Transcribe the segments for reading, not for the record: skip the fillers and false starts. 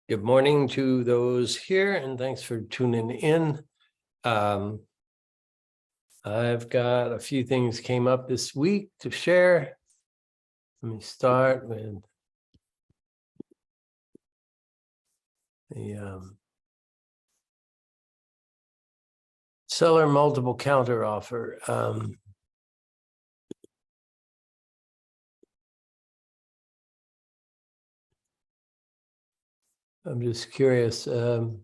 Good morning to those here, and thanks for tuning in. I've got a few things came up this week to share. Let me start with the seller multiple counter offer. I'm just curious. Let's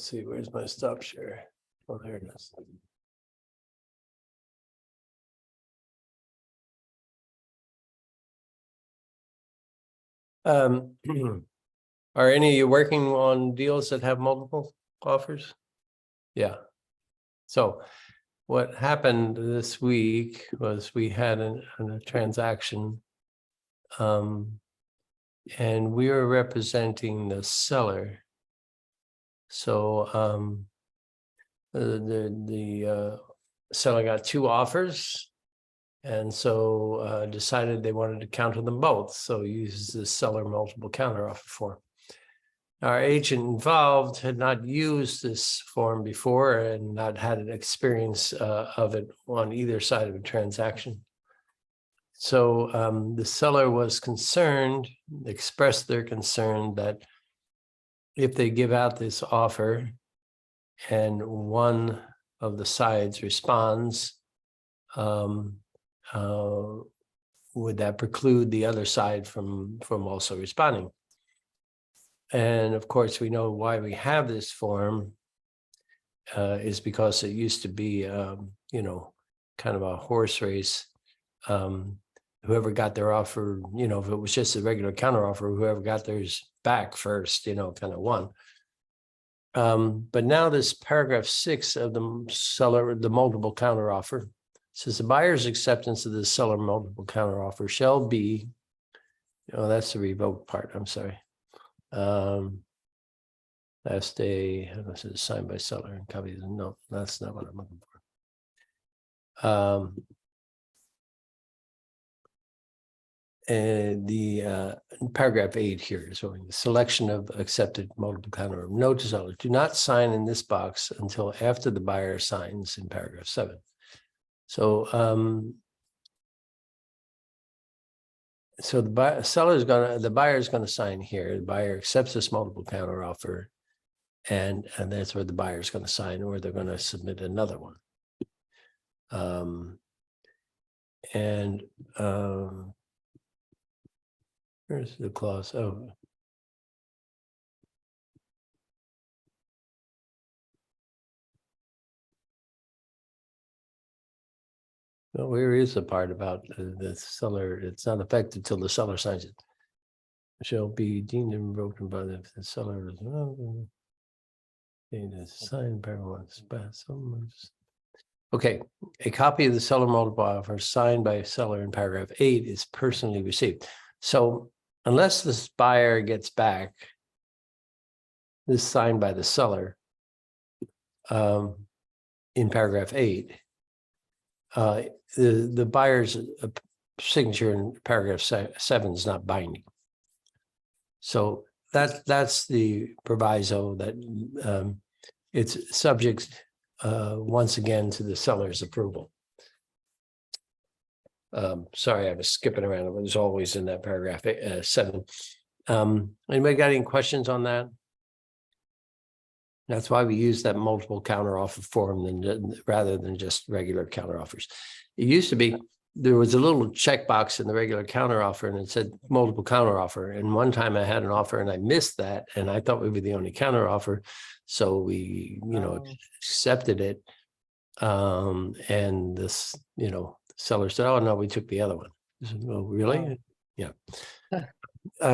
see, where's my stop share? Oh, there it is. Are any of you working on deals that have multiple offers? Yeah. So what happened this week was we had a transaction, and we were representing the seller. So the seller got two offers, and so decided they wanted to counter them both. So uses the seller multiple counter offer form. Our agent involved had not used this form before and not had an experience of it on either side of a transaction. So the seller was concerned, expressed their concern that if they give out this offer and one of the sides responds, would that preclude the other side from also responding? And of course, we know why we have this form is because it used to be, kind of a horse race. Whoever got their offer, if it was just a regular counter offer, whoever got theirs back first, kind of won. But now this paragraph 6 of the seller, the multiple counter offer, says the buyer's acceptance of the seller multiple counter offer shall be, that's the revoked part, I'm sorry. Last day, this is signed by seller and copy. No, that's not what I'm looking for. And the paragraph 8 here is showing the selection of accepted multiple counter. Note to seller, do not sign in this box until after the buyer signs in paragraph 7. So so the buyer is going to sign here. The buyer accepts this multiple counter offer, and that's where the buyer is going to sign, or they're going to submit another one. Where's the clause? Oh. Well, where is the part about the seller? It's not effective till the seller signs it. Shall be deemed and broken by the seller. Signed paragraph. Okay, a copy of the seller multiple offer signed by a seller in paragraph 8 is personally received. So unless this buyer gets back this signed by the seller in paragraph 8, the buyer's signature in paragraph 7 is not binding. So that's the proviso that it's subject once again to the seller's approval. Sorry, I was skipping around. It was always in that paragraph 7. Anybody got any questions on that? That's why we use that multiple counteroffer form rather than just regular counteroffers. It used to be there was a little checkbox in the regular counteroffer and it said multiple counteroffer. And one time I had an offer and I missed that, and I thought we were the only counteroffer, so we accepted it. And this seller said, "Oh no, we took the other one." I said, "Oh, really?" Oh. Yeah.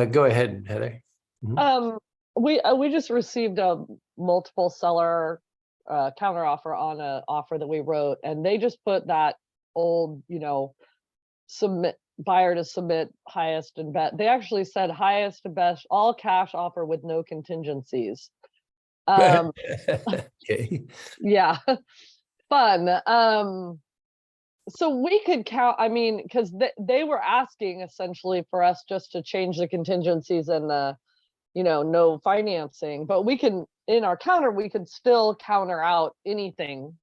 Go ahead, Heather. Mm-hmm. We just received a multiple seller counteroffer on an offer that we wrote, and they just put that old, submit buyer to submit highest and best. They actually said highest and best, all cash offer with no contingencies. Okay. Yeah, fun. So we could count, I mean, because they were asking essentially for us just to change the contingencies and the, no financing, but we can, in our counter, we could still counter out anything.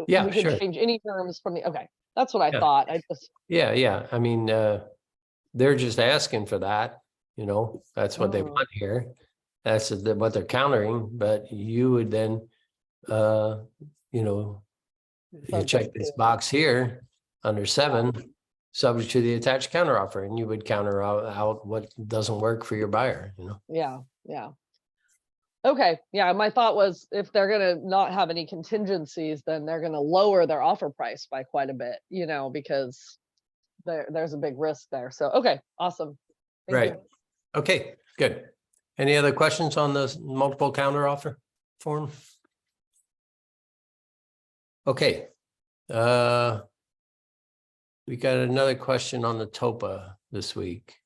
Yeah, We could sure. change any terms from okay. That's what I Yeah. thought. I just, Yeah. I mean, they're just asking for that, that's what they Mhm. want here. That's what they're countering, but you would then, you know, you check Subject this to, box here under 7, subject to the attached counteroffer, and you would counter out what doesn't work for your buyer, yeah. Okay, yeah, my thought was if they're gonna not have any contingencies, then they're gonna lower their offer price by quite a bit, because there's a big risk there. So, okay, awesome. Thank Right. you. Okay, good. Any other questions on the multiple counteroffer form? Okay. We got another question on the TOPA this week.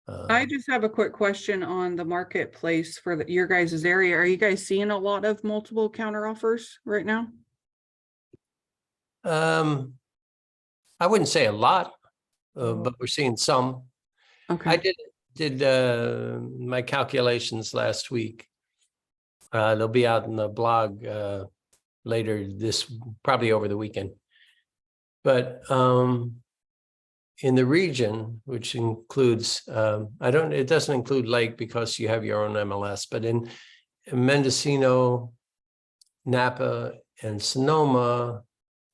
I just have a quick question on the marketplace for your guys' area. Are you guys seeing a lot of multiple counteroffers right now? I wouldn't say a lot, but we're seeing some. Okay. I did my calculations last week. They'll be out in the blog later probably over the weekend. But in the region, which includes, it doesn't include Lake because you have your own MLS, but in Mendocino, Napa, and Sonoma,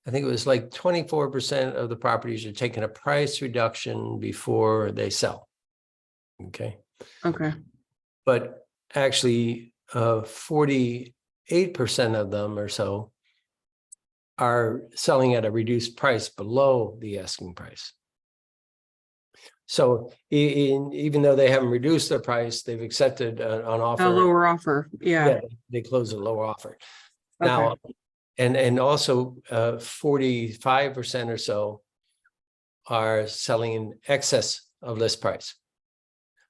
I think it was like 24% of the properties are taking a price reduction before they sell. Okay. Okay. But actually, 48% of them or so are selling at a reduced price below the asking price. So even though they haven't reduced their price, they've accepted an offer. A lower offer. Yeah. They close a lower offer. Okay. Now, and also 45% or so are selling in excess of list price.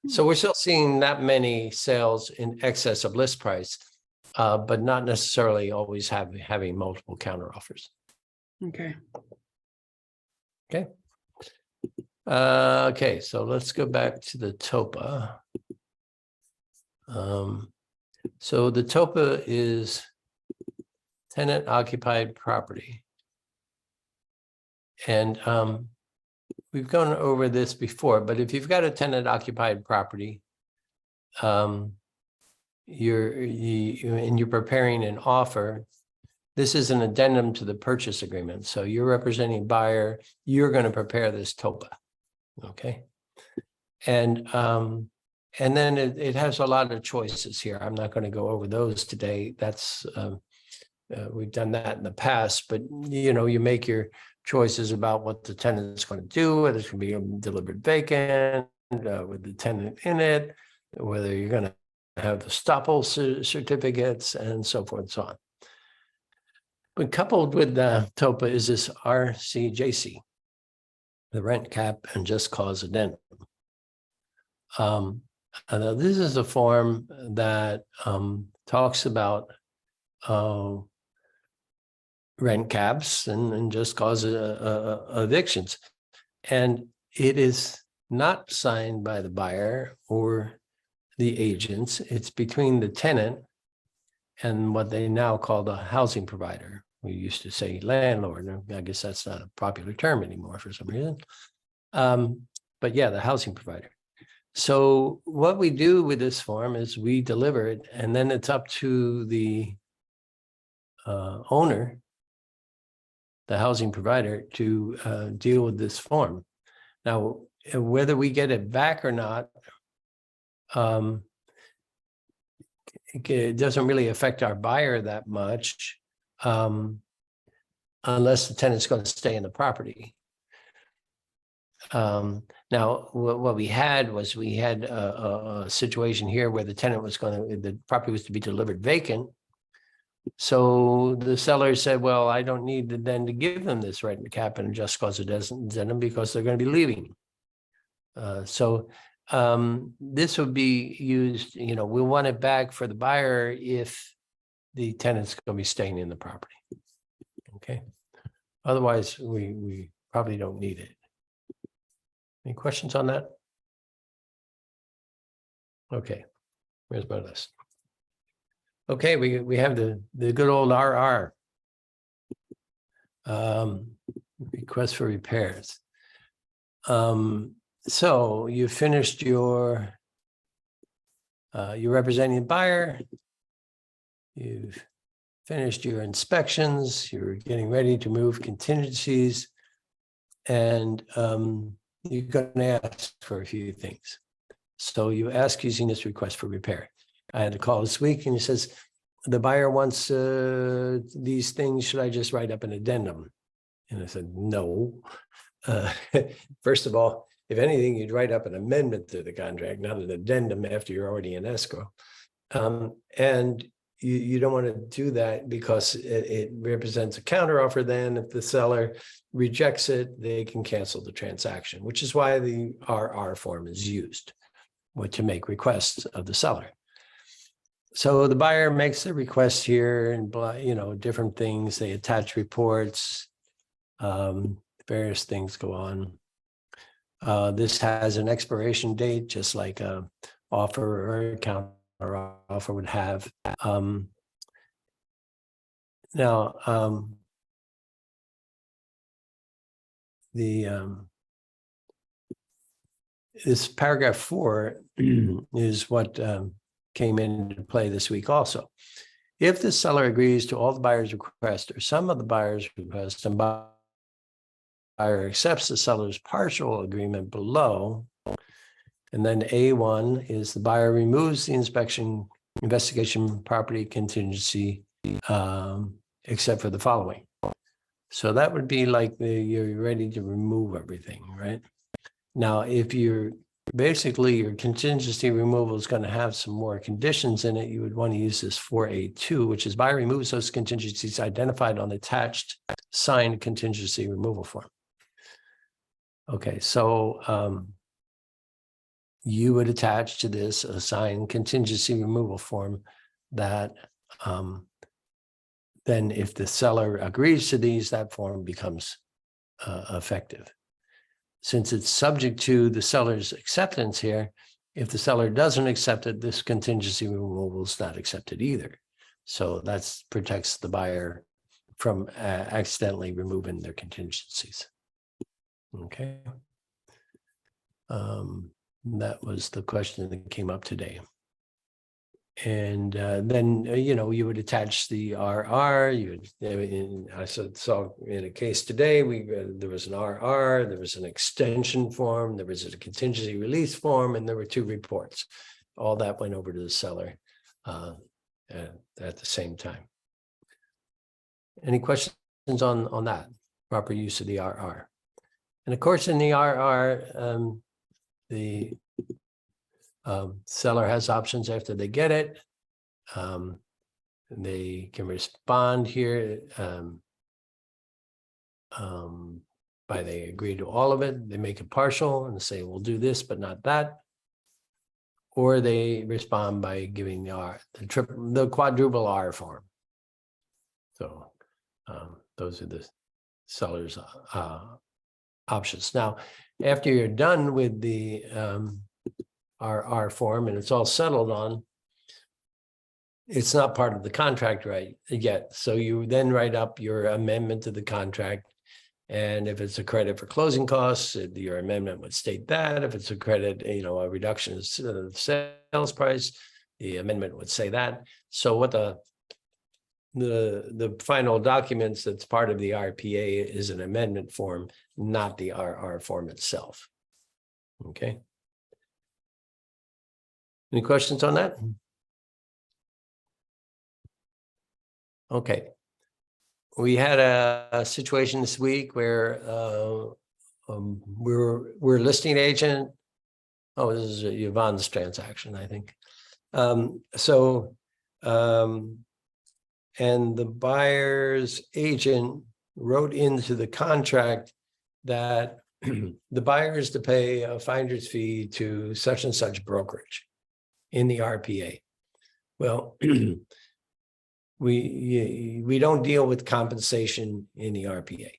So we're still seeing that many sales in excess of list price, but not necessarily always having multiple counteroffers. Okay. Okay. Okay, so let's go back to the TOPA. So the TOPA is tenant occupied property. And we've gone over this before, but if you've got a tenant occupied property, you're preparing an offer, this is an addendum to the purchase agreement. So you're representing buyer, you're going to prepare this TOPA. Okay. And then it has a lot of choices here. I'm not going to go over those today. That's we've done that in the past, but you make your choices about what the tenant is going to do, whether it's going to be delivered vacant, with the tenant in it, whether you're going to have the estoppel certificates, and so forth and so on. But coupled with the TOPA is this RCJC, the rent cap and just cause addendum. This is a form that talks about rent caps and just cause evictions. And it is not signed by the buyer or the agents. It's between the tenant and what they now call the housing provider. We used to say landlord. I guess that's not a popular term anymore for some reason. But yeah, the housing provider. So what we do with this form is we deliver it, and then it's up to the owner, the housing provider, to deal with this form. Now, whether we get it back or not, it doesn't really affect our buyer that much, unless the tenant's going to stay in the property. Now, what we had a situation here where the tenant the property was to be delivered vacant. So the seller said, well, I don't need to give them this rent cap and just cause addendum because they're going to be leaving. So this would be used, we want it back for the buyer if the tenant's going to be staying in the property. Okay. Otherwise, we probably don't need it. Any questions on that? Okay, where's my list? Okay, we have the good old RR. Request for repairs. So you finished you're representing the buyer. You've finished your inspections. You're getting ready to move contingencies, and you're going to ask for a few things. So you ask using this request for repair. I had a call this week, and he says the buyer wants these things. Should I just write up an addendum? And I said, no. First of all, if anything, you'd write up an amendment to the contract, not an addendum after you're already in escrow. And you don't want to do that because it represents a counteroffer. Then if the seller rejects it, they can cancel the transaction, which is why the RR form is used to make requests of the seller. So the buyer makes the request here and, different things. They attach reports, various things go on. This has an expiration date, just like a offer or a counter offer would have. This paragraph 4 is what came into play this week also. If the seller agrees to all the buyer's requests or some of the buyer's requests, and buyer accepts the seller's partial agreement below, and then A1 is the buyer removes the investigation property contingency, except for the following. So that would be like you're ready to remove everything, right? Now, if your contingency removal is going to have some more conditions in it, you would want to use this 4A2, which is buyer removes those contingencies identified on the attached signed contingency removal form. Okay, so you would attach to this a signed contingency removal form that then if the seller agrees to these, that form becomes effective. Since it's subject to the seller's acceptance here, if the seller doesn't accept it, this contingency removal is not accepted either. So that protects the buyer from accidentally removing their contingencies. Okay. That was the question that came up today. And then, you would attach the RR. I saw in a case today, there was an RR, there was an extension form, there was a contingency release form, and there were 2 reports. All that went over to the seller at the same time. Any questions on that? Proper use of the RR. And of course, in the RR, the seller has options after they get it. They can respond here by they agree to all of it. They make it partial and say, we'll do this, but not that. Or they respond by giving the quadruple R form. So those are the seller's options. Now, after you're done with the RR form and it's all settled on, it's not part of the contract right yet. So you then write up your amendment to the contract. And if it's a credit for closing costs, your amendment would state that. If it's a credit, a reduction of sales price, the amendment would say that. So what the final documents that's part of the RPA is an amendment form, not the RR form itself. Okay. Any questions on that? Okay. We had a situation this week where we're listing agent. Oh, this is Yvonne's transaction, I think. And the buyer's agent wrote into the contract that the buyer is to pay a finder's fee to such and such brokerage in the RPA. Well, we don't deal with compensation in the RPA.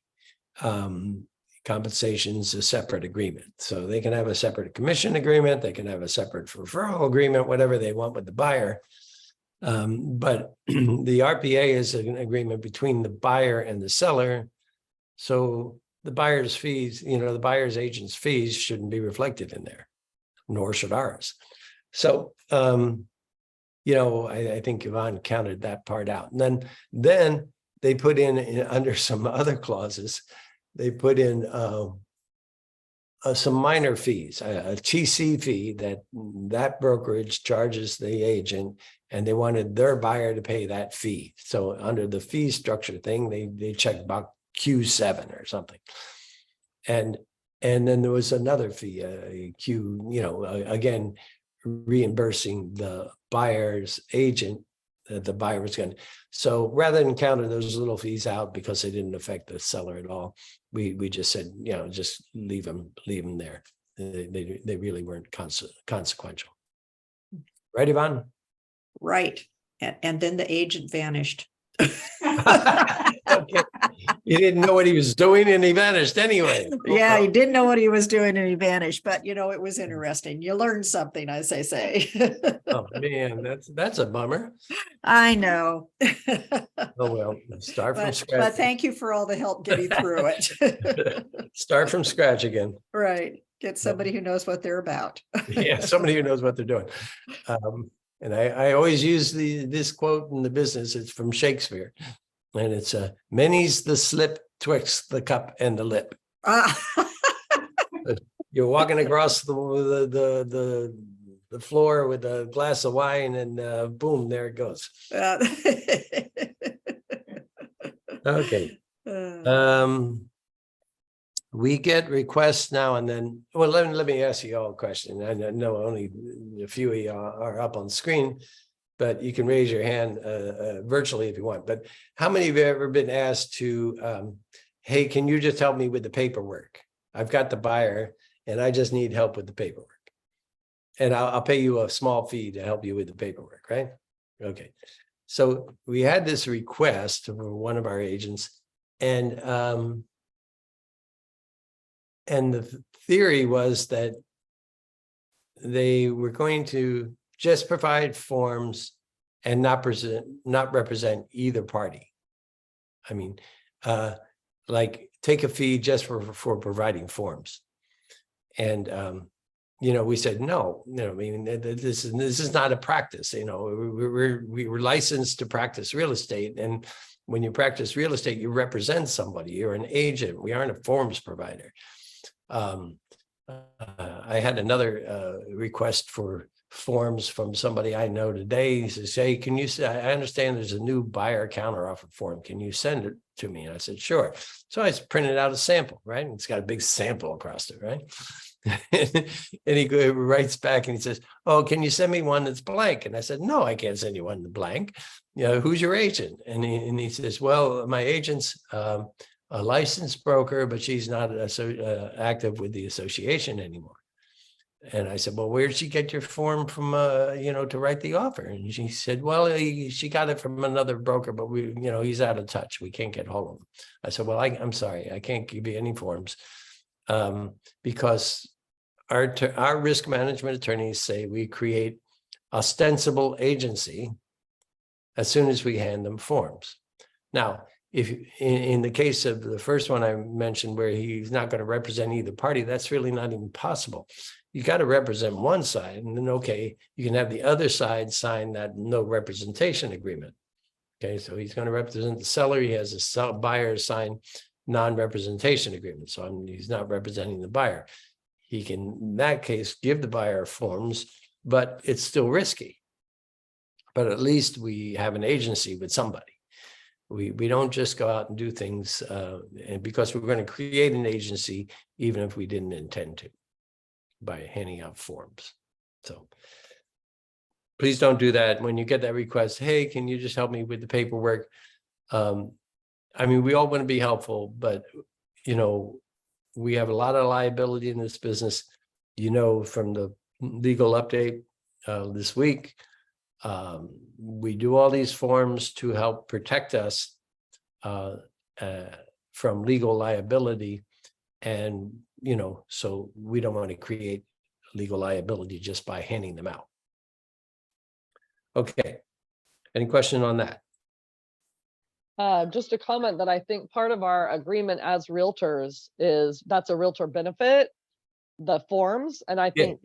compensation's a separate agreement. So they can have a separate commission agreement, they can have a separate referral agreement, whatever they want with the buyer. But the RPA is an agreement between the buyer and the seller. So the buyer's fees, the buyer's agent's fees shouldn't be reflected in there, nor should ours. So, I think Yvonne counted that part out. And then they put in under some other clauses, they put in some minor fees, a TC fee that brokerage charges the agent, and they wanted their buyer to pay that fee. So under the fee structure thing, they checked about Q7 or something. And then there was another fee, again, reimbursing the buyer's agent that the buyer was going to. So rather than counter those little fees out because they didn't affect the seller at all, we just said, just leave them there. They really weren't consequential. Right, Yvonne? Right. And then the agent vanished. Okay. He didn't know what he was doing and he vanished anyway. Yeah, he didn't know what he was doing and he vanished, but it was interesting. You learned something, as I say. Oh man, that's a bummer. I know. Oh well, start from But scratch. thank you for all the help getting through it. Start from scratch again. Right. Get somebody who knows what they're about. Yeah, somebody who knows what they're doing. And I always use this quote in the business. It's from Shakespeare, and it's many's the slip twixt the cup and the lip. You're walking across the floor with a glass of wine, and boom, there it goes. Okay. We get requests now and then. Well, let me ask you all a question. I know only a few of you are up on screen, but you can raise your hand virtually if you want. But how many of you have ever been asked to, hey, can you just help me with the paperwork? I've got the buyer and I just need help with the paperwork. And I'll pay you a small fee to help you with the paperwork, right? Okay. So we had this request from one of our agents, and the theory was that they were going to just provide forms and not represent either party. I mean, like take a fee just for providing forms. And we said no. I mean, this is not a practice. We were licensed to practice real estate, and when you practice real estate, you represent somebody. You're an agent. We aren't a forms provider. I had another request for forms from somebody I know today. He says, hey, can you say, I understand there's a new buyer counteroffer form. Can you send it to me? And I said, sure. So I printed out a sample, right? And it's got a big sample across it, right? And he writes back and he says, oh, can you send me one that's blank? And I said, no, I can't send you one that's blank. Who's your agent? And he says, well, my agent's a licensed broker, but she's not active with the association anymore. And I said, well, where'd she get your form from, to write the offer? And she said, well, she got it from another broker, but he's out of touch. We can't get hold of him. I said, well, I'm sorry, I can't give you any forms because our risk management attorneys say we create ostensible agency as soon as we hand them forms. Now, if in the case of the first one I mentioned where he's not going to represent either party, that's really not even possible. You got to represent one side, and then, okay, you can have the other side sign that no representation agreement. Okay, so he's going to represent the seller. He has a buyer sign non-representation agreement. So he's not representing the buyer. He can, in that case, give the buyer forms, but it's still risky. But at least we have an agency with somebody. We don't just go out and do things and because we're going to create an agency, even if we didn't intend to, by handing out forms. So please don't do that. When you get that request, hey, can you just help me with the paperwork? I mean, we all want to be helpful, but we have a lot of liability in this business. From the legal update this week, we do all these forms to help protect us from legal liability. And, you know, so we don't want to create legal liability just by handing them out. Okay. Any question on that? Just a comment that I think part of our agreement as realtors is that's a realtor benefit, the forms. And I think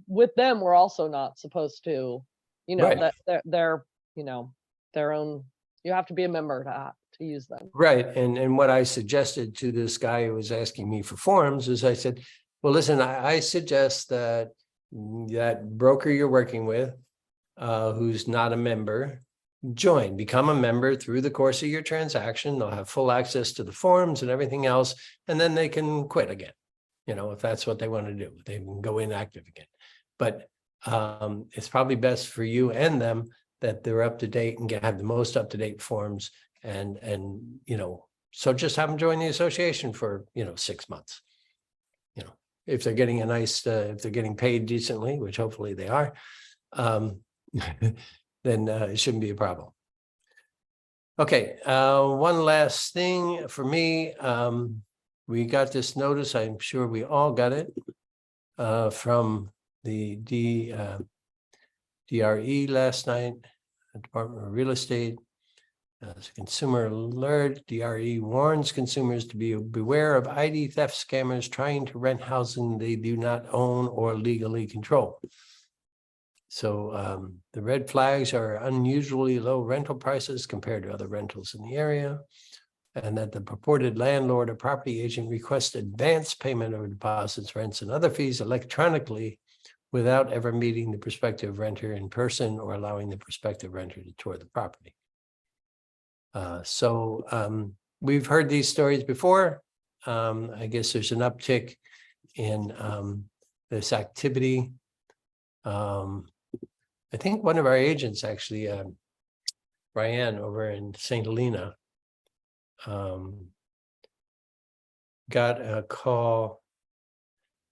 with them, we're also not supposed to, you know, Right. that they're, you know, their own, you have to be a member to use them. Right. And what I suggested to this guy who was asking me for forms is I said, well, listen, I suggest that that broker you're working with, who's not a member, become a member through the course of your transaction. They'll have full access to the forms and everything else, and then they can quit again. You know, if that's what they want to do, they can go inactive again. But it's probably best for you and them that they're up to date and have the most up to date forms. And you know, so just have them join the association for, you know, 6 months. You know, if they're getting a nice, if they're getting paid decently, which hopefully they are, then it shouldn't be a problem. Okay, one last thing for me. We got this notice, I'm sure we all got it, from the DRE last night, Department of Real Estate. As a consumer alert, DRE warns consumers to beware of ID theft scammers trying to rent housing they do not own or legally control. So the red flags are unusually low rental prices compared to other rentals in the area, and that the purported landlord or property agent requests advance payment of deposits, rents, and other fees electronically without ever meeting the prospective renter in person or allowing the prospective renter to tour the property. We've heard these stories before. I guess there's an uptick in this activity. I think one of our agents actually, Ryan over in St. Helena, got a call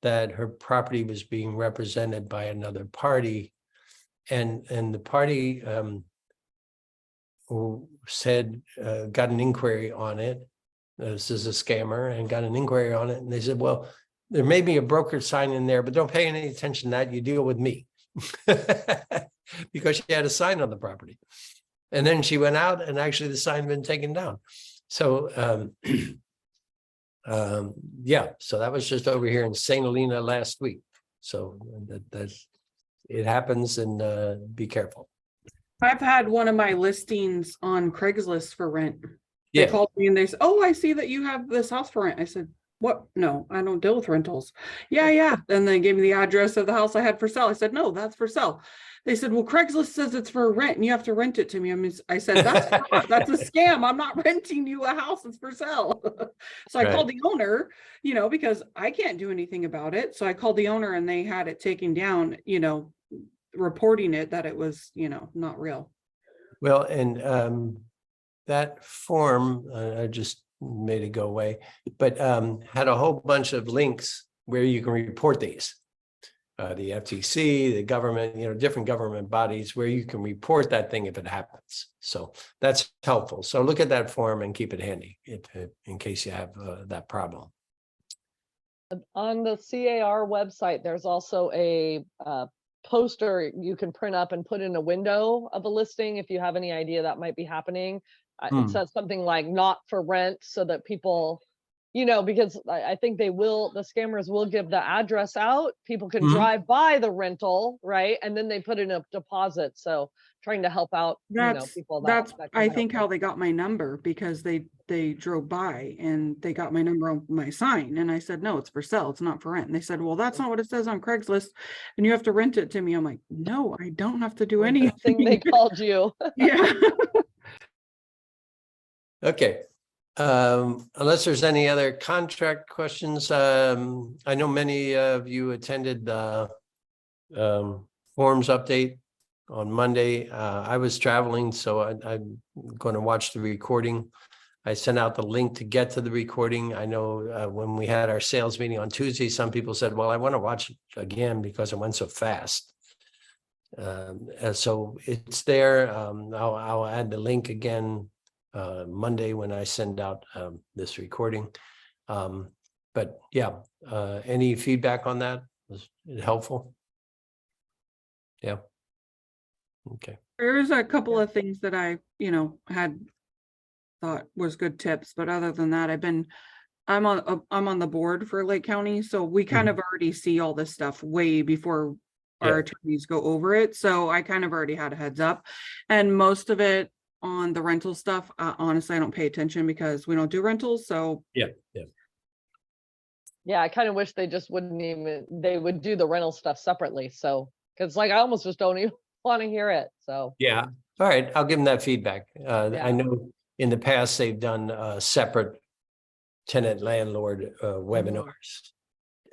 that her property was being represented by another party, and the party who said, got an inquiry on it. This is a scammer, and got an inquiry on it. And they said, well, there may be a broker sign in there, but don't pay any attention to that. You deal with me. Because she had a sign on the property. And then she went out and actually the sign had been taken down. So, yeah, so that was just over here in St. Helena last week. So it happens, and be careful. I've had one of my listings on Craigslist for rent. They Yeah. called me and they said, oh, I see that you have this house for rent. I said, what? No, I don't deal with rentals. Yeah. Then they gave me the address of the house I had for sale. I said, no, that's for sale. They said, well, Craigslist says it's for rent and you have to rent it to me. I mean, I said, that's a scam. I'm not renting you a house. It's for sale. So I called the owner, you know, because I can't do anything about it. So I called the owner and they had it taken down, you know, reporting it that it was, you know, not real. Well, and that form, I just made it go away, but had a whole bunch of links where you can report these. The FTC, the government, you know, different government bodies where you can report that thing if it happens. So that's helpful. So look at that form and keep it handy in case you have that problem. On the CAR website, there's also a poster you can print up and put in a window of a listing if you have any idea that might be happening. It says something like not for rent, so that people, you know, because I think the scammers will give the address out. People can drive by the rental, right? And then they put in a deposit. So trying to help out, people. That's I think how they got my number, because they drove by and they got my number on my sign. And I said, no, it's for sale. It's not for rent. And they said, well, that's not what it says on Craigslist. And you have to rent it to me. I'm like, no, I don't have to do anything. They called you. Yeah. Okay. Unless there's any other contract questions, I know many of you attended the forms update on Monday. I was traveling, so I'm going to watch the recording. I sent out the link to get to the recording. I know when we had our sales meeting on Tuesday, some people said, well, I want to watch it again because it went so fast. So it's there. I'll add the link again Monday when I send out this recording. But yeah, any feedback on that? Was it helpful? Yeah. Okay. There's a couple of things that I, had thought was good tips, but other than that, I'm on the board for Lake County, so we kind of already see all this stuff way before our Yeah. attorneys go over it. So I kind of already had a heads up, and most of it on the rental stuff, honestly, I don't pay attention because we don't do rentals. So Yeah. Yeah, I kind of wish they just they would do the rental stuff separately. So, because like I almost just don't even want to hear it. So, Yeah. All right. I'll give them that feedback. I Yeah. know in the past they've done separate tenant landlord webinars.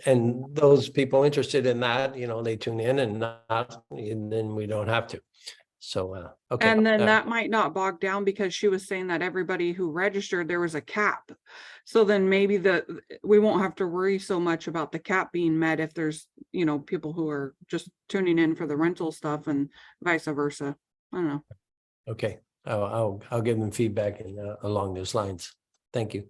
And those people interested in that, they tune in, and not, and then we don't have to. So, okay. and then that might not bog down because she was saying that everybody who registered, there was a cap. So then maybe we won't have to worry so much about the cap being met if there's, people who are just tuning in for the rental stuff and vice versa. I don't know. Okay. I'll give them feedback along those lines. Thank you.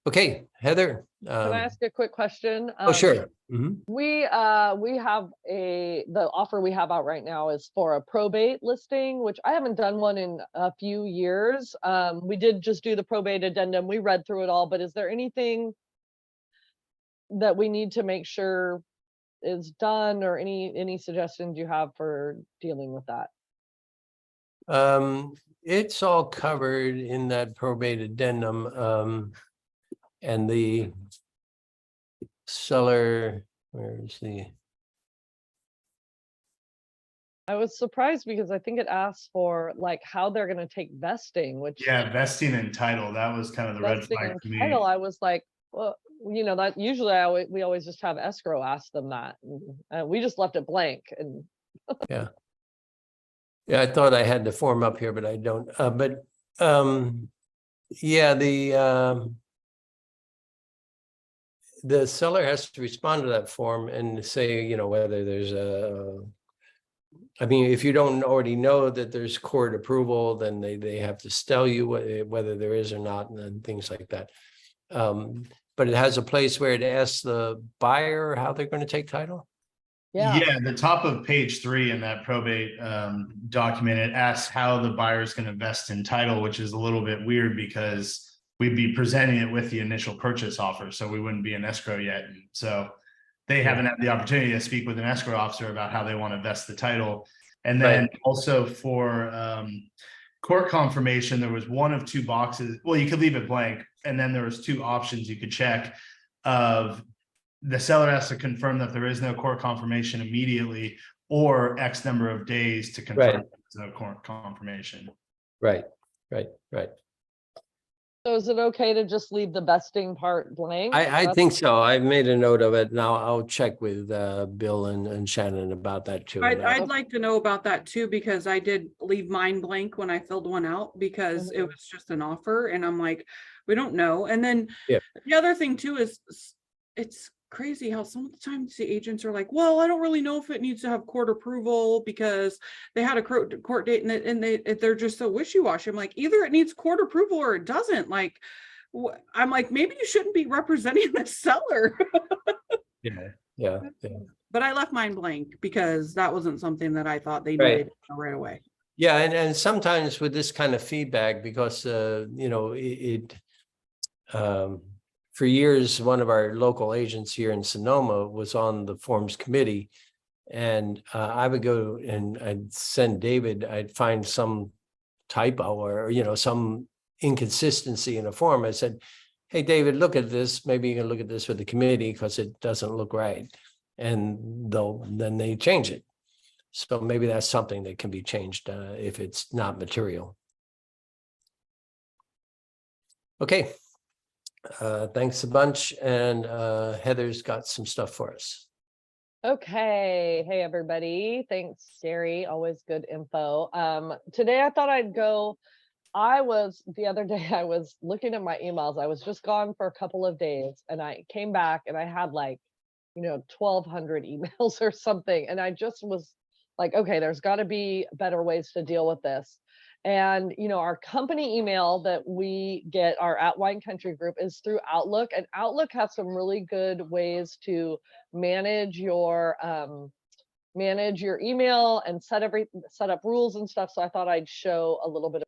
Okay, Heather. can I ask a quick question? Sure. Mhm. We have the offer we have out right now is for a probate listing, which I haven't done one in a few years. We did just do the probate addendum. We read through it all, but is there anything that we need to make sure is done, or any suggestions you have for dealing with that? It's all covered in that probate addendum. And the seller, where is the? I was surprised because I think it asks for like how they're going to take vesting, which Yeah, vesting and title. That was kind of the red vesting flag and for me. title, I was like, well, that usually we always just have escrow ask them that. And we just left it blank. And Yeah. Yeah, I thought I had the form up here, but I don't. Yeah, the seller has to respond to that form and say, whether there's I mean, if you don't already know that there's court approval, then they have to tell you whether there is or not, and things like that. But it has a place where it asks the buyer how they're going to take title. Yeah, the top of page 3 in that probate document, it asks how the buyer is going to vest in title, which is a little bit weird because we'd be presenting it with the initial purchase offer, so we wouldn't be in escrow yet. And so they haven't had the opportunity to speak with an escrow officer about how they want to vest the title. And then also for court confirmation, there was one of 2 boxes. Well, you could leave it blank, and then there was 2 options you could check of the seller has to confirm that there is no court confirmation immediately, or X number of days to confirm there's no court confirmation. Right. so is it okay to just leave the vesting part blank? I think so. I've made a note of it. Now I'll check with Bill and Shannon about that too. I'd like to know about that too, because I did leave mine blank when I filled one out because it was just an offer, and I'm like, we don't know. And then the other thing too is it's crazy how some of the times the agents are like, well, I don't really know if it needs to have court approval because they had a court date, and they're just so wishy-washy. I'm like, either it needs court approval or it doesn't. Like, I'm like, maybe you shouldn't be representing the seller. Yeah. But I left mine blank because that wasn't something that I thought they needed right away. Yeah, and sometimes with this kind of feedback, because for years, one of our local agents here in Sonoma was on the forms committee, and I would go and I'd send David, I'd find some typo or some inconsistency in a form. I said, hey, David, look at this. Maybe you can look at this with the committee because it doesn't look right. And then they change it. So maybe that's something that can be changed if it's not material. Okay. Thanks a bunch. And Heather's got some stuff for us. Okay. Hey, everybody. Thanks, Gary. Always good info. Today I thought I'd go. The other day I was looking at my emails. I was just gone for a couple of days, and I came back and I had 1,200 emails or something. And I just was like, okay, there's got to be better ways to deal with this. And, you know, our company email that we get, our At Wine Country group, is through Outlook, and Outlook has some really good ways to manage your email and set up rules and stuff. So I thought I'd show a little bit of.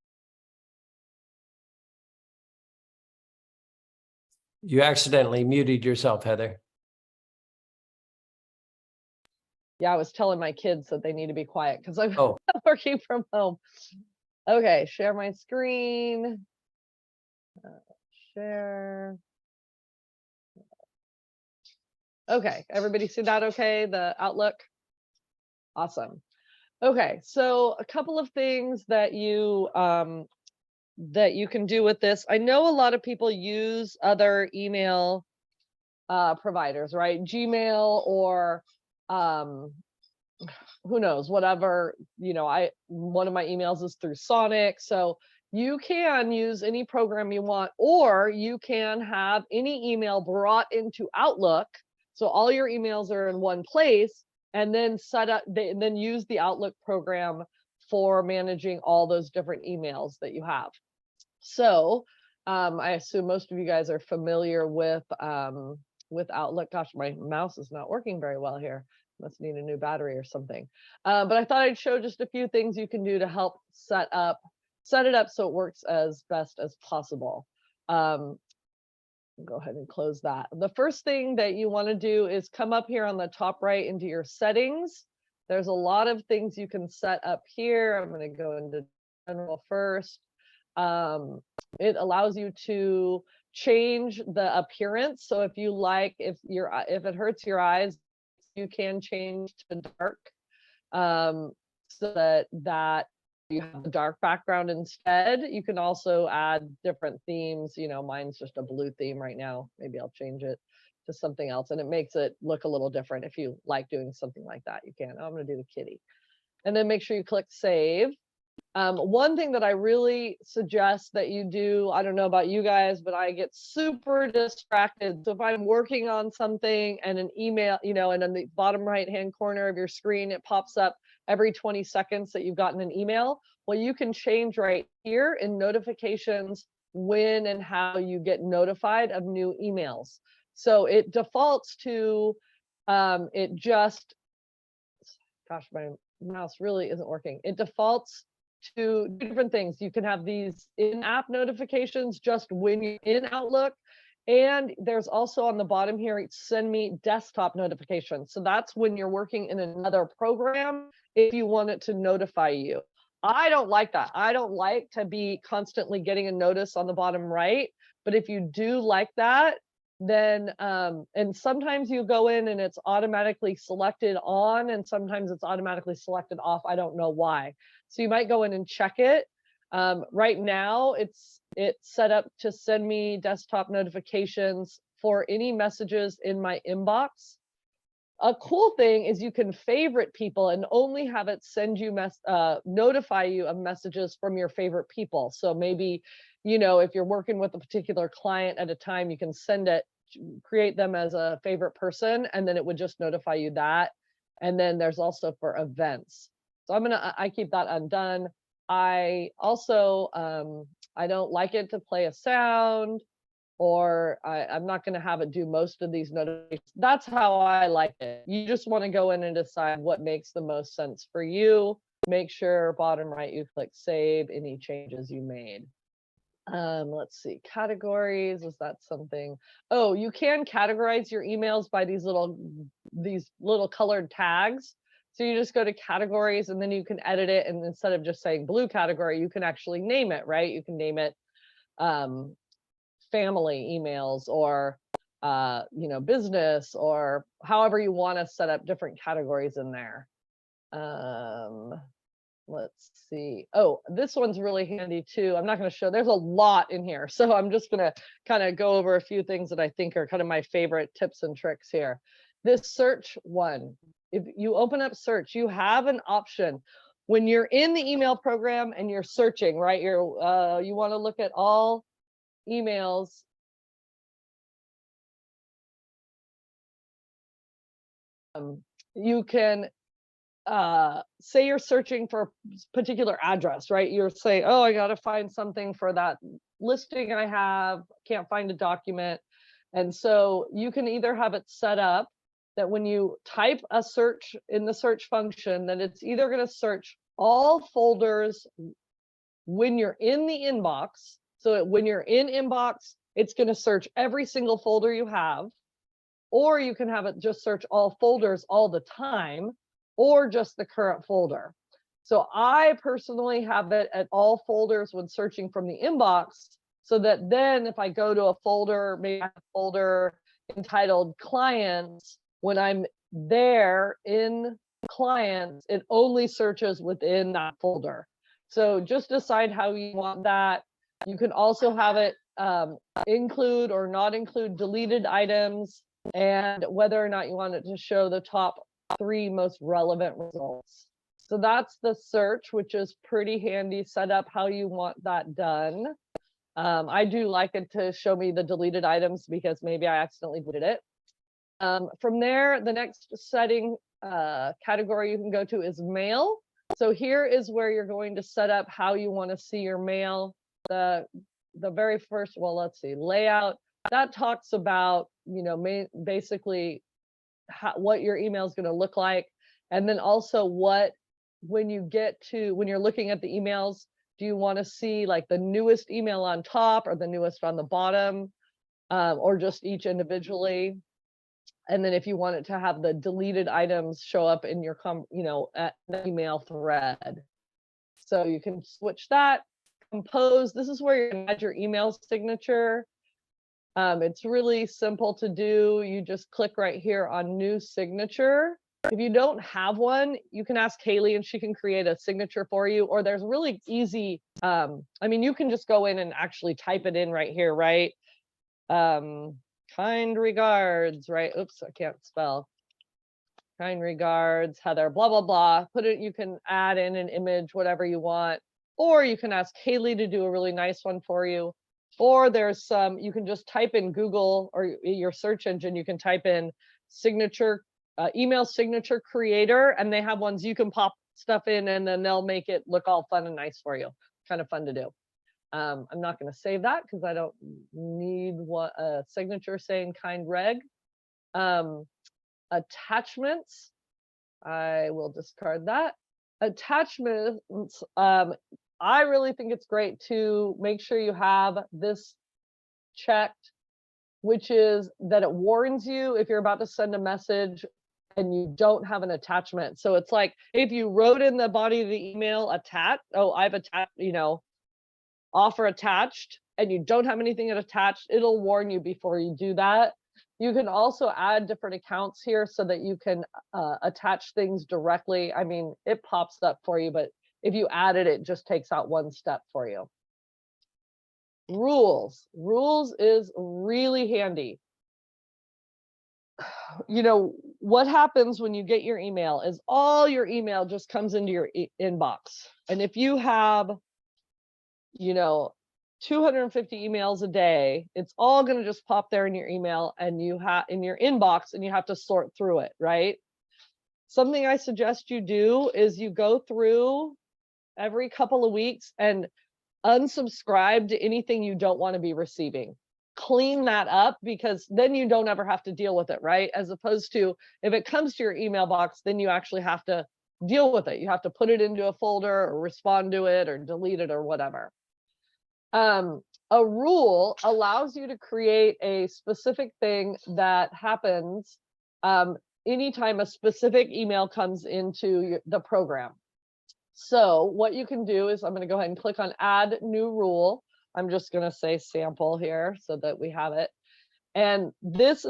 You accidentally muted yourself, Heather. Yeah, I was telling my kids that they need to be quiet because I'm Oh. working from home. Okay, share my screen. Share. Okay, everybody see that okay? The Outlook? Awesome. Okay, so a couple of things that you can do with this. I know a lot of people use other email providers, right? Gmail or who knows, whatever, you know, one of my emails is through Sonic. So you can use any program you want, or you can have any email brought into Outlook. So all your emails are in one place, and then then use the Outlook program for managing all those different emails that you have. So I assume most of you guys are familiar with Outlook. Gosh, my mouse is not working very well here. Must need a new battery or something. But I thought I'd show just a few things you can do to help set it up so it works as best as possible. Go ahead and close that. The first thing that you want to do is come up here on the top right into your settings. There's a lot of things you can set up here. I'm going to go into general first. It allows you to change the appearance. So if you like, if it hurts your eyes, you can change to dark, so that you have a dark background instead. You can also add different themes. You know, mine's just a blue theme right now. Maybe I'll change it to something else, and it makes it look a little different. If you like doing something like that, you can. I'm going to do the kitty, and then make sure you click save. One thing that I really suggest that you do, I don't know about you guys, but I get super distracted. So if I'm working on something and an email, you know, and on the bottom right-hand corner of your screen, it pops up every 20 seconds that you've gotten an email. Well, you can change right here in notifications when and how you get notified of new emails. So it defaults to, gosh, my mouse really isn't working. It defaults to different things. You can have these in-app notifications just when you're in Outlook. And there's also on the bottom here, send me desktop notifications. So that's when you're working in another program, if you want it to notify you. I don't like that. I don't like to be constantly getting a notice on the bottom right. But if you do like that, then and sometimes you go in and it's automatically selected on, and sometimes it's automatically selected off. I don't know why. So you might go in and check it. Right now it's set up to send me desktop notifications for any messages in my inbox. A cool thing is you can favorite people and only have it send you notify you of messages from your favorite people. So maybe, you know, if you're working with a particular client at a time, you can create them as a favorite person, and then it would just notify you that. And then there's also for events. So I keep that undone. I also, I don't like it to play a sound, or I'm not going to have it do most of these notifications. That's how I like it. You just want to go in and decide what makes the most sense for you. Make sure bottom right, you click save any changes you made. Let's see, categories, is that something? Oh, you can categorize your emails by these little colored tags. So you just go to categories, and then you can edit it. And instead of just saying blue category, you can actually name it, right? You can name it family emails, or you know, business, or however you want to set up different categories in there. Let's see. Oh, this one's really handy too. I'm not going to show, there's a lot in here. So I'm just going to kind of go over a few things that I think are kind of my favorite tips and tricks here. This search one, if you open up search, you have an option when you're in the email program and you're searching, right? You want to look at all emails. You can say you're searching for a particular address, right? You're saying, oh, I got to find something for that listing I have, can't find a document. And so you can either have it set up that when you type a search in the search function, that it's either going to search all folders when you're in the inbox. So when you're in inbox, it's going to search every single folder you have, or you can have it just search all folders all the time, or just the current folder. So I personally have it at all folders when searching from the inbox, so that then if I go to a folder, maybe a folder entitled clients, when I'm there in clients, it only searches within that folder. So just decide how you want that. You can also have it include or not include deleted items, and whether or not you want it to show the top 3 most relevant results. So that's the search, which is pretty handy. Set up how you want that done. I do like it to show me the deleted items because maybe I accidentally deleted it. From there, the next setting category you can go to is mail. So here is where you're going to set up how you want to see your mail. The very first, well, let's see, layout, that talks about, you know, basically what your email is going to look like. And then also when you're looking at the emails, do you want to see like the newest email on top or the newest on the bottom, or just each individually? And then if you want it to have the deleted items show up in your email thread. So you can switch that. Compose, this is where you can add your email signature. It's really simple to do. You just click right here on new signature. If you don't have one, you can ask Haley and she can create a signature for you, or there's really easy, you can just go in and actually type it in right here, right? Kind regards, right? Oops, I can't spell. Kind regards, Heather, blah, blah, blah. You can add in an image, whatever you want, or you can ask Haley to do a really nice one for you. Or there's you can just type in Google or your search engine, you can type in signature, email signature creator, and they have ones you can pop stuff in and then they'll make it look all fun and nice for you. Kind of fun to do. I'm not going to save that because I don't need a signature saying kind reg. Attachments, I will discard that. Attachments, I really think it's great to make sure you have this checked, which is that it warns you if you're about to send a message and you don't have an attachment. So it's like if you wrote in the body of the email I've attached, offer attached, and you don't have anything attached, it'll warn you before you do that. You can also add different accounts here so that you can attach things directly. I mean, it pops up for you, but if you add it, it just takes out one step for you. Rules is really handy. What happens when you get your email is all your email just comes into your inbox. And if you have, 250 emails a day, it's all going to just pop there in your email and in your inbox, and you have to sort through it, right? Something I suggest you do is you go through every couple of weeks and unsubscribe to anything you don't want to be receiving. Clean that up, because then you don't ever have to deal with it, right? As opposed to if it comes to your email box, then you actually have to deal with it. You have to put it into a folder or respond to it or delete it or whatever. A rule allows you to create a specific thing that happens anytime a specific email comes into the program. So what you can do is I'm going to go ahead and click on add new rule. I'm just going to say sample here so that we have it. And this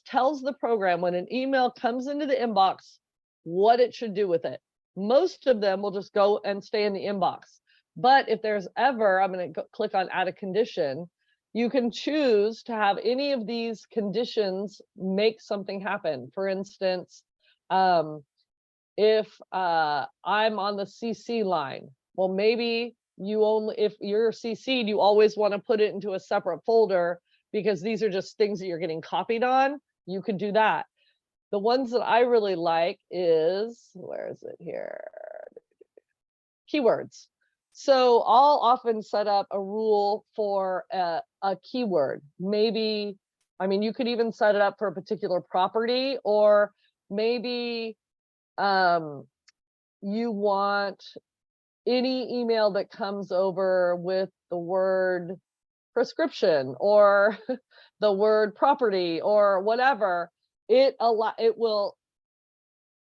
tells the program when an email comes into the inbox, what it should do with it. Most of them will just go and stay in the inbox. But if there's ever, I'm going to click on add a condition, you can choose to have any of these conditions make something happen. For instance, if I'm on the CC line, well, maybe if you're CC'd, you always want to put it into a separate folder because these are just things that you're getting copied on. You could do that. The ones that I really like is, where is it here? Keywords. So I'll often set up a rule for a keyword. Maybe, I mean, you could even set it up for a particular property, or maybe you want any email that comes over with the word prescription or the word property or whatever, it will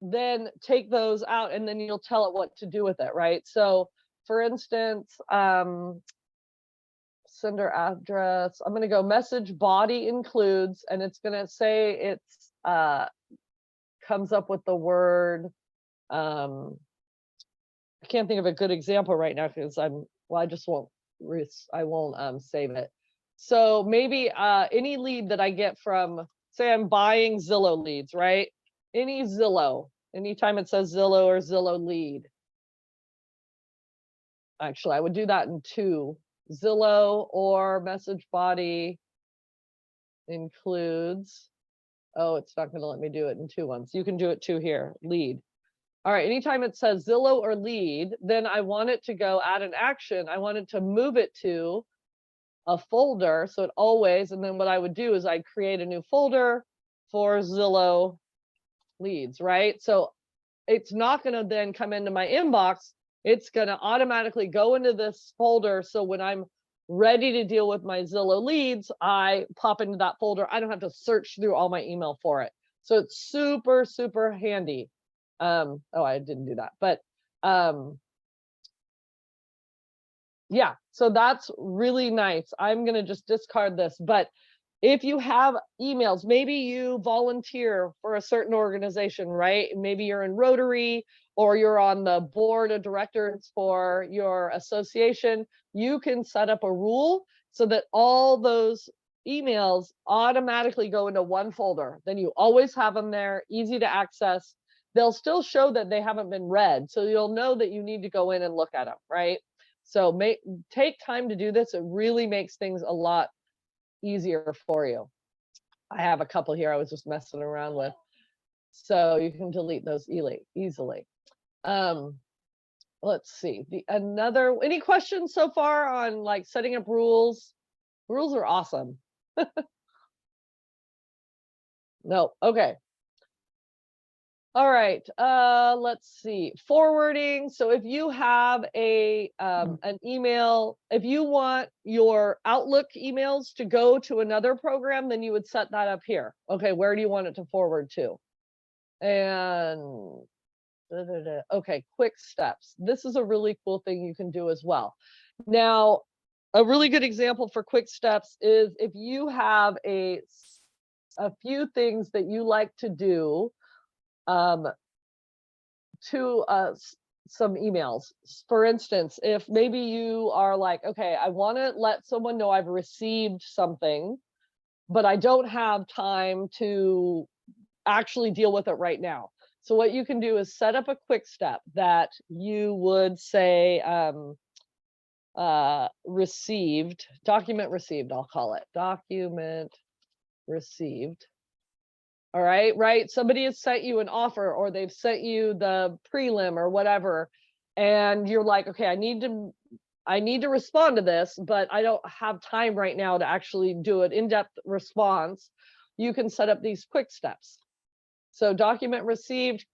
then take those out, and then you'll tell it what to do with it, right? So for instance, sender address, I'm going to go message body includes, and it's going to say it's comes up with the word, I can't think of a good example right now because I just won't save it. So maybe any lead that I get from, say I'm buying Zillow leads, right? Any Zillow, anytime it says Zillow or Zillow lead. Actually, I would do that in 2. Zillow or message body includes, oh, it's not going to let me do it in 2 ones. You can do it 2 here, lead. All right, anytime it says Zillow or lead, then I want it to go add an action. I want it to move it to a folder. So it always, and then what I would do is I'd create a new folder for Zillow leads, right? So it's not going to then come into my inbox. It's going to automatically go into this folder. So when I'm ready to deal with my Zillow leads, I pop into that folder. I don't have to search through all my email for it. So it's super, super handy. Oh, I didn't do that, but yeah, so that's really nice. I'm going to just discard this, but if you have emails, maybe you volunteer for a certain organization, right? Maybe you're in Rotary or you're on the board of directors for your association. You can set up a rule so that all those emails automatically go into one folder. Then you always have them there, easy to access. They'll still show that they haven't been read. So you'll know that you need to go in and look at them, right? So take time to do this. It really makes things a lot easier for you. I have a couple here I was just messing around with. So you can delete those easily. Let's see. Any questions so far on like setting up rules? Rules are awesome. No, okay. All right, let's see. Forwarding. So if you have an email, if you want your Outlook emails to go to another program, then you would set that up here. Okay, where do you want it to forward to? And okay, quick steps. This is a really cool thing you can do as well. Now, a really good example for quick steps is if you have a few things that you like to do to some emails. For instance, if maybe you are like, okay, I want to let someone know I've received something, but I don't have time to actually deal with it right now. So what you can do is set up a quick step that you would say document received, I'll call it document received. All right. Somebody has sent you an offer or they've sent you the prelim or whatever. And you're like, okay, I need to respond to this, but I don't have time right now to actually do an in-depth response. You can set up these quick steps. So document received,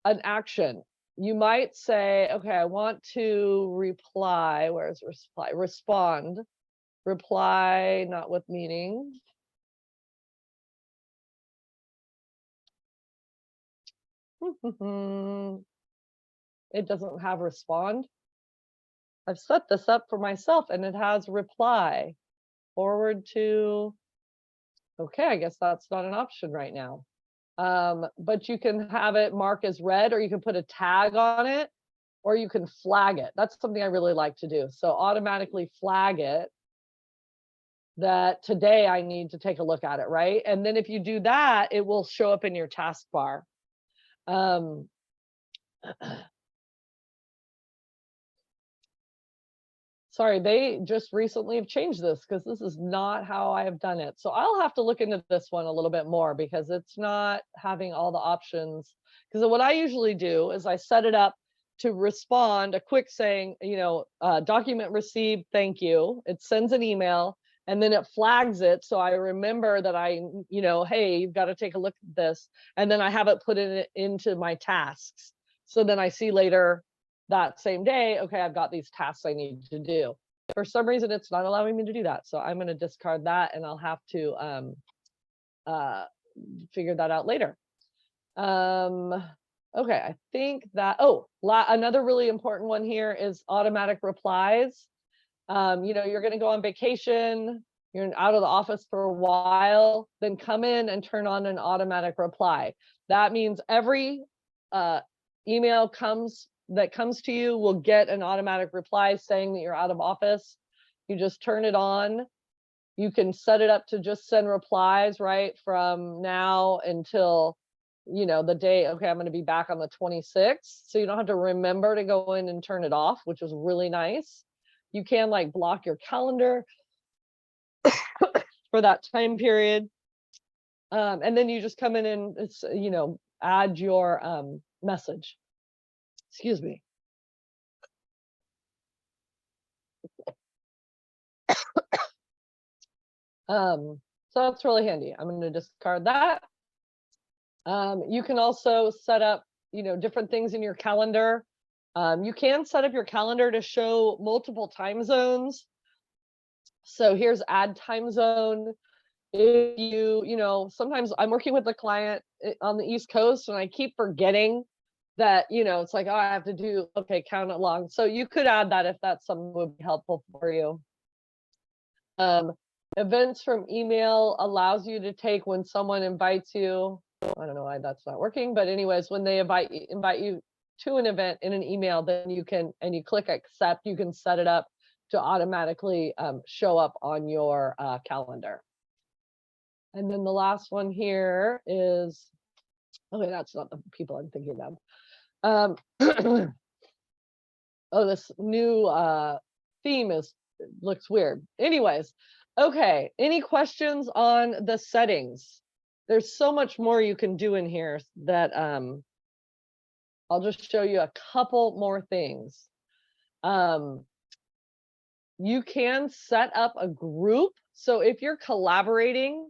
an action. You might say, okay, I want to reply. Where's reply? Respond. Reply, not with meaning. It doesn't have respond. I've set this up for myself and it has reply. Forward to, okay, I guess that's not an option right now. But you can have it mark as read, or you can put a tag on it, or you can flag it. That's something I really like to do. So automatically flag it that today I need to take a look at it, right? And then if you do that, it will show up in your taskbar. sorry, they just recently have changed this because this is not how I have done it. So I'll have to look into this one a little bit more because it's not having all the options. Because what I usually do is I set it up to respond a quick saying, document received, thank you. It sends an email and then it flags it. So I remember that hey, you've got to take a look at this. And then I have it put into my tasks. So then I see later that same day, okay, I've got these tasks I need to do. For some reason, it's not allowing me to do that. So I'm going to discard that and I'll have to figure that out later. Okay, I think that, another really important one here is automatic replies. You're going to go on vacation, you're out of the office for a while, then come in and turn on an automatic reply. That means every email that comes to you will get an automatic reply saying that you're out of office. You just turn it on. You can set it up to just send replies right from now until the day, okay, I'm going to be back on the 26th. So you don't have to remember to go in and turn it off, which is really nice. You can like block your calendar for that time period. And then you just come in and add your message. Excuse me. So that's really handy. I'm going to discard that. You can also set up, different things in your calendar. You can set up your calendar to show multiple time zones. So here's add time zone. If sometimes I'm working with a client on the East Coast and I keep forgetting that, it's like, oh, I have to do, okay, count it long. So you could add that if that's something that would be helpful for you. Events from email allows you to take when someone invites you. I don't know why that's not working, but anyways, when they invite you to an event in an email, then you click accept, you can set it up to automatically show up on your calendar. And then the last one here is, okay, that's not the people I'm thinking of. This new theme looks weird. Anyways, okay, any questions on the settings? There's so much more you can do in here that I'll just show you a couple more things. You can set up a group. So if you're collaborating,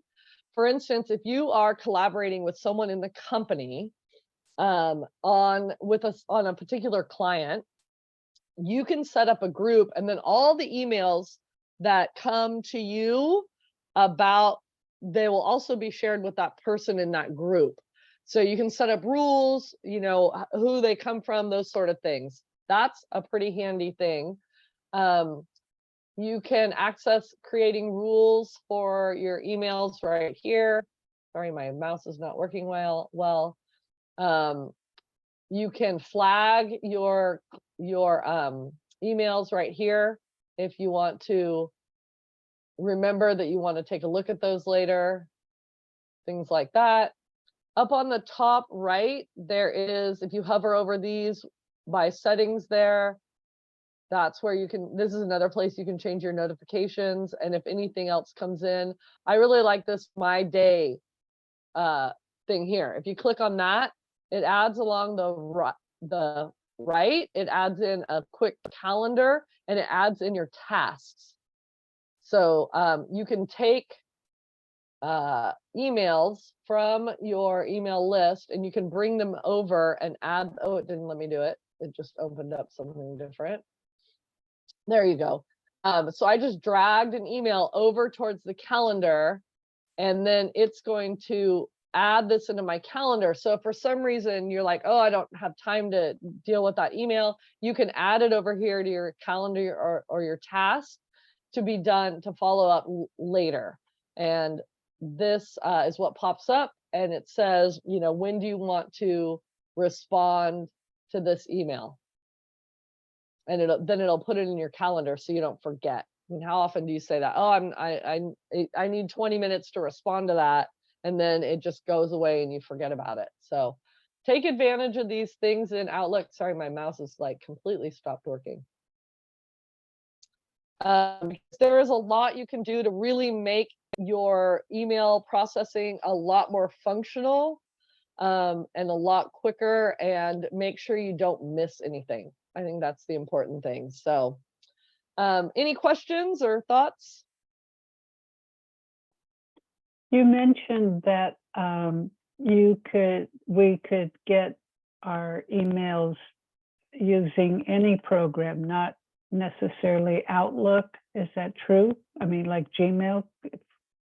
for instance, if you are collaborating with someone in the company on a particular client, you can set up a group, and then all the emails that come to you they will also be shared with that person in that group. So you can set up rules, who they come from, those sort of things. That's a pretty handy thing. You can access creating rules for your emails right here. Sorry, my mouse is not working well. You can flag your emails right here if you want to remember that you want to take a look at those later, things like that. Up on the top right, there is, if you hover over these by settings there, that's where this is another place you can change your notifications. And if anything else comes in, I really like this My Day thing here. If you click on that, it adds along the right, it adds in a quick calendar and it adds in your tasks. So you can take emails from your email list and you can bring them over and add, oh, it didn't let me do it. It just opened up something different. There you go. So I just dragged an email over towards the calendar and then it's going to add this into my calendar. So if for some reason you're like, oh, I don't have time to deal with that email, you can add it over here to your calendar or your task to be done to follow up later. And this is what pops up and it says, when do you want to respond to this email? And then it'll put it in your calendar so you don't forget. I mean, how often do you say that? Oh, I need 20 minutes to respond to that. And then it just goes away and you forget about it. So take advantage of these things in Outlook. Sorry, my mouse is like completely stopped working. Because there is a lot you can do to really make your email processing a lot more functional, and a lot quicker, and make sure you don't miss anything. I think that's the important thing. So, any questions or thoughts? You mentioned that we could get our emails using any program, not necessarily Outlook. Is that true? I mean, like Gmail?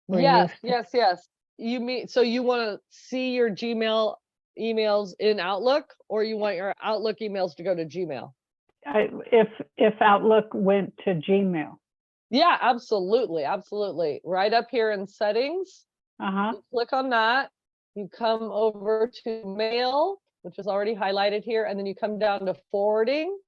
we're Yes, used to- yes, yes. You mean, so you want to see your Gmail emails in Outlook, or you want your Outlook emails to go to Gmail? If Outlook went to Gmail. Yeah, absolutely, absolutely. Right up here in settings, Uh-huh. you click on that, you come over to mail, which is already highlighted here, and then you come down to forwarding.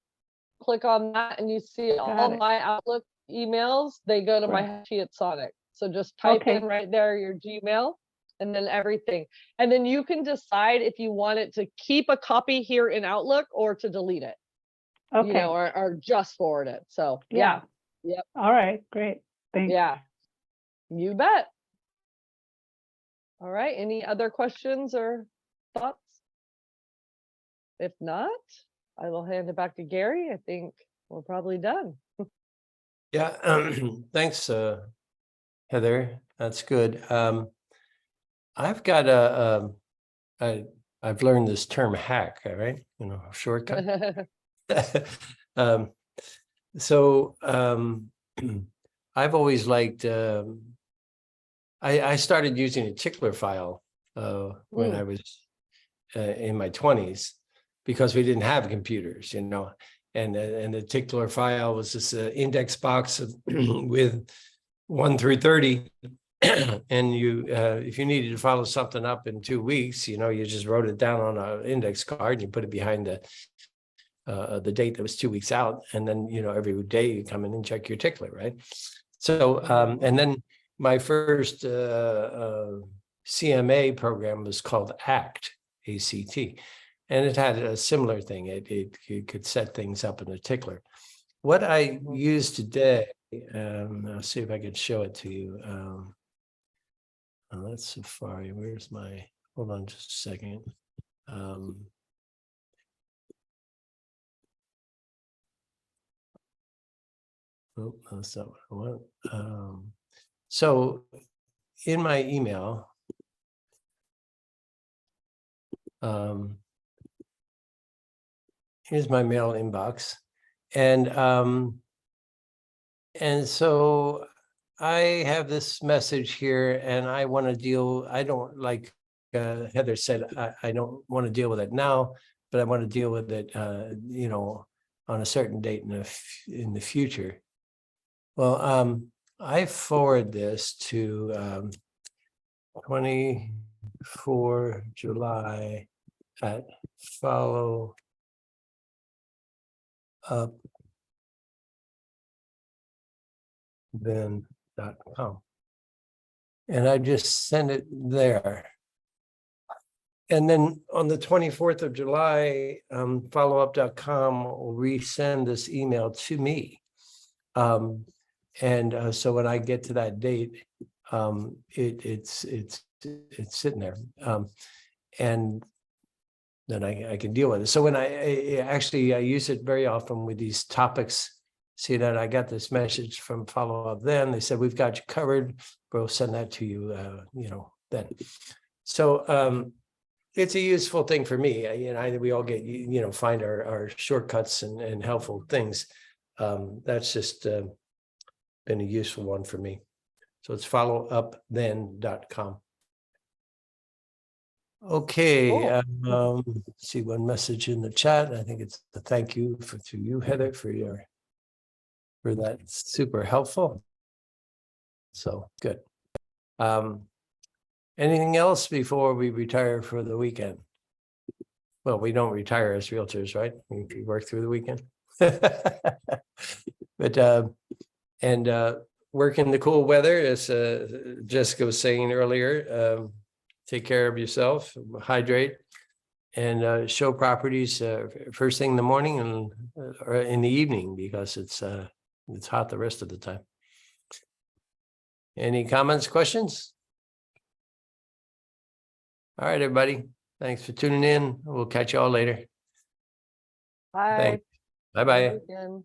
Click on that and you see all it. my Outlook emails, they go to my Right. sheet at Sonic. So just type Okay. in right there your Gmail and then everything. And then you can decide if you want it to keep a copy here in Outlook or to delete it, you Okay. know, or just forward it. So Yeah. yeah, All right. Great. Thanks. yeah, you bet. All right, any other questions or thoughts? If not, I will hand it back to Gary. I think we're probably done. Yeah, thanks, Heather. That's good. I've got I've learned this term hack, all right? You know, shortcut. So I've always liked. I started using a tickler file when I was in my 20s because we didn't have computers, you know. And the tickler file was this index box of with 1 through 30. And you, if you needed to follow something up in 2 weeks, you know, you just wrote it down on an index card and you put it behind the date that was 2 weeks out. And then, you know, every day you come in and check your tickler, right? So, and then my first CMA program was called ACT, A-C-T. And it had a similar thing. It could set things up in a tickler. What I use today, I'll see if I can show it to you. That's Safari. Where's my, hold on just a second. Oh, that's not what I want. So in my email, here's my mail inbox. And so I have this message here and I want to deal, I don't like Heather said, I don't want to deal with it now, but I want to deal with it, you know, on a certain date in the future. Well, I forward this to 24 July at follow up then.com. And I just send it there. And then on the 24th of July, followup.com will resend this email to me. So when I get to that date, it's sitting there. And then I can deal with it. So when I use it very often with these topics. See that I got this message from Follow Up Then. They said, we've got you covered. We'll send that to you, you know, then. So it's a useful thing for me. You know, we all get, you know, find our shortcuts and helpful things. That's just been a useful one for me. So it's followupthen.com. Okay, Cool. see one message in the chat. I think it's a thank you to you, Heather, for that. Super helpful. So good. Anything else before we retire for the weekend? Well, we don't retire as realtors, right? We work through the weekend. But work in the cool weather, as Jessica was saying earlier. Take care of yourself, hydrate, and show properties first thing in the morning and or in the evening, because it's It's hot the rest of the time. Any comments, questions? All right, everybody. Thanks for tuning in. We'll catch you all later. Bye. Thanks. Bye-bye. Again.